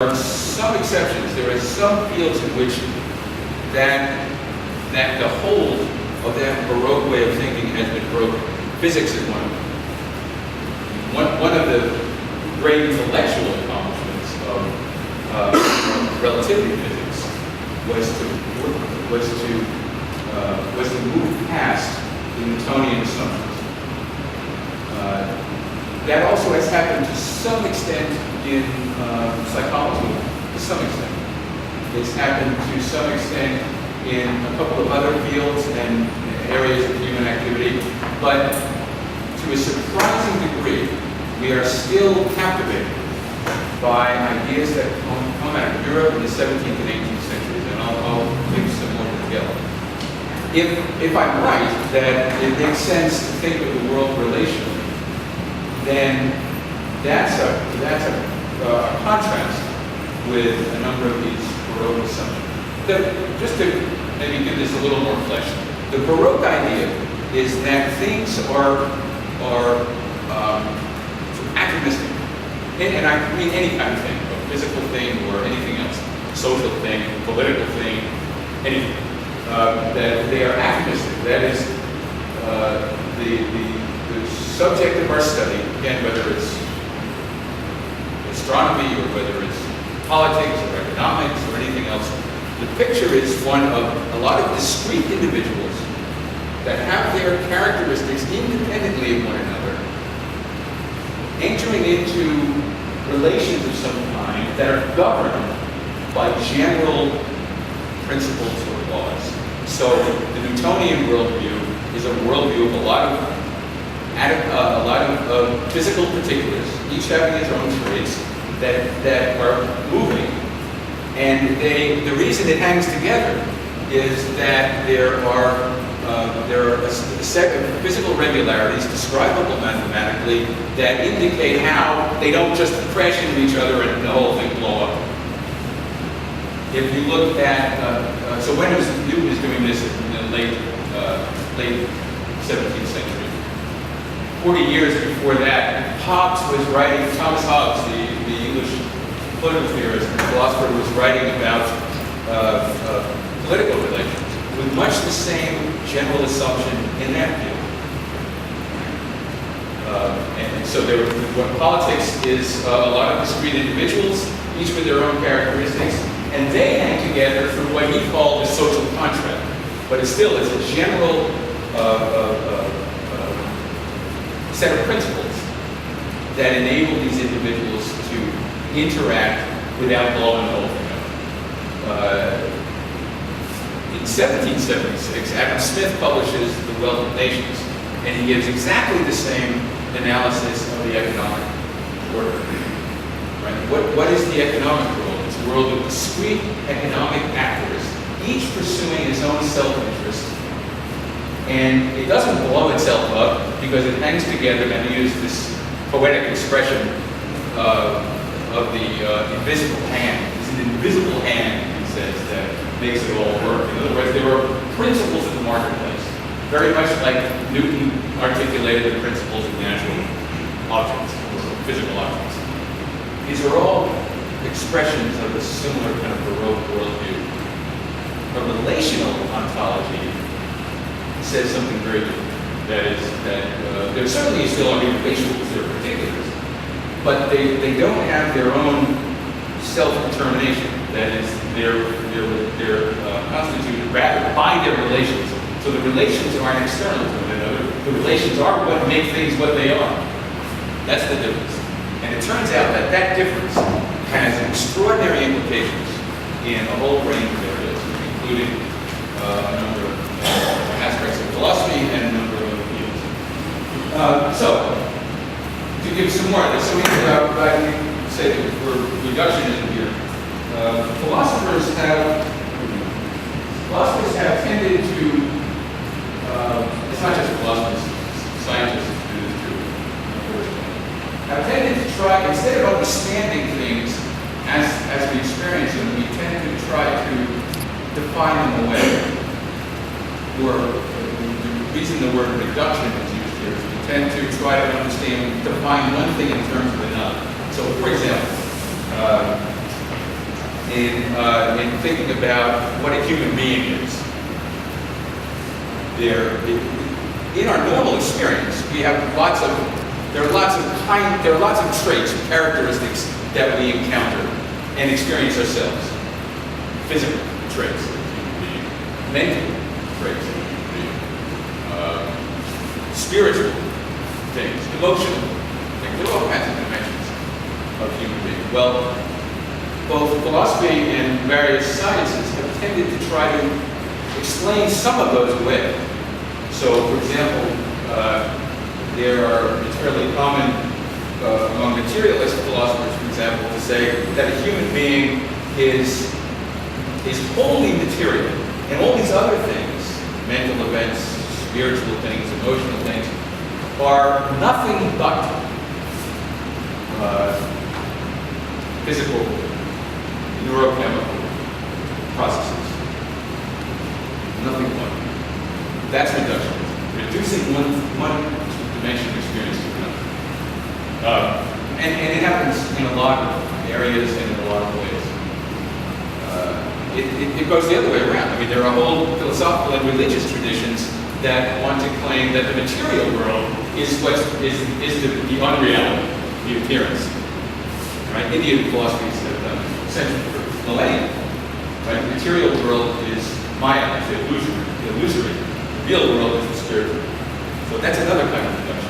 are some exceptions. There are some fields in which that the hold of that Baroque way of thinking has been broken. Physics is one of them. One of the great intellectual accomplishments of relativity physics was to move past the Newtonian assumptions. That also has happened to some extent in psychology, to some extent. It's happened to some extent in a couple of other fields and areas of human activity, but to a surprising degree, we are still captivated by ideas that come out of Europe in the 17th and 18th centuries, and I'll give some more together. If I'm right that it makes sense to think of the world relationally, then that's a contrast with a number of these Baroque assumptions. Just to maybe give this a little more flesh, the Baroque idea is that things are sort of atomistic, and I mean any kind of thing, a physical thing or anything else, social thing, political thing, anything. That they are atomistic. That is the subject of our study, again, whether it's astronomy or whether it's politics or economics or anything else, the picture is one of a lot of discrete individuals that have their characteristics independently of one another, entering into relations of some kind that are governed by general principles or laws. So the Newtonian worldview is a worldview of a lot of physical particulars, each having its own traits that are moving, and the reason it hangs together is that there are a set of physical regularities describable mathematically that indicate how they don't just crash into each other and the whole thing blow up. If you look at so when Newton is doing this in the late 17th century. 40 years before that, Thomas Hobbes, the English political theorist and philosopher, was writing about political relations with much the same general assumption in that field. And so what politics is a lot of discrete individuals, each with their own characteristics, and they hang together through what he called the social contract. But it's a general set of principles that enable these individuals to interact without blowing the whole thing up. In 1776, Adam Smith publishes The Wealth of Nations, and he gives exactly the same analysis of the economic order. Right? What is the economic world? It's a world of discrete economic actors, each pursuing his own self-interest. And it doesn't blow itself up because it hangs together, and I use this poetic expression of the invisible hand. It's an invisible hand, he says, that makes it all work. In other words, there are principles in the marketplace, very much like Newton articulated the principles of natural objects, or physical objects. These are all expressions of a similar kind of Baroque worldview. A relational ontology says something very different. That is, there certainly still are individuals, there are particulars, but they don't have their own self-determination. That is, they're constituted rather by their relations. So the relations aren't external to one another. The relations are what make things what they are. That's the difference. And it turns out that difference has extraordinary implications in a whole range of areas, including a number of aspects of philosophy and a number of other fields. So, to give some more of this, so we say that we're reductionism here. Philosophers have tended to, it's not just philosophers, scientists do this too, unfortunately, have tended to try, instead of understanding things as we experience them, we tend to try to define them away. Or the reason the word reduction is used here is we tend to try to define one thing in terms of another. So, for example, in thinking about what a human being is. In our normal experience, we have there are lots of traits, characteristics that we encounter and experience ourselves. Physical traits, mental traits, spiritual things, emotional things. There are all kinds of dimensions of human being. Well, both philosophy and various sciences have tended to try to explain some of those away. So, for example, it's fairly common among materialist philosophers, for example, to say that a human being is wholly material, and all these other things, mental events, spiritual things, emotional things, are nothing but physical, neurochemical processes. Nothing more. That's reductionism. Reducing one dimension of experience to another. And it happens in a lot of areas and in a lot of ways. It goes the other way around. I mean, there are whole philosophical and religious traditions that want to claim that the material world is the unreality, the appearance. Right? Indian philosophies have done essentially for millennia. Right? The material world is Maya, it's illusory. The real world is the spiritual. So that's another kind of reduction.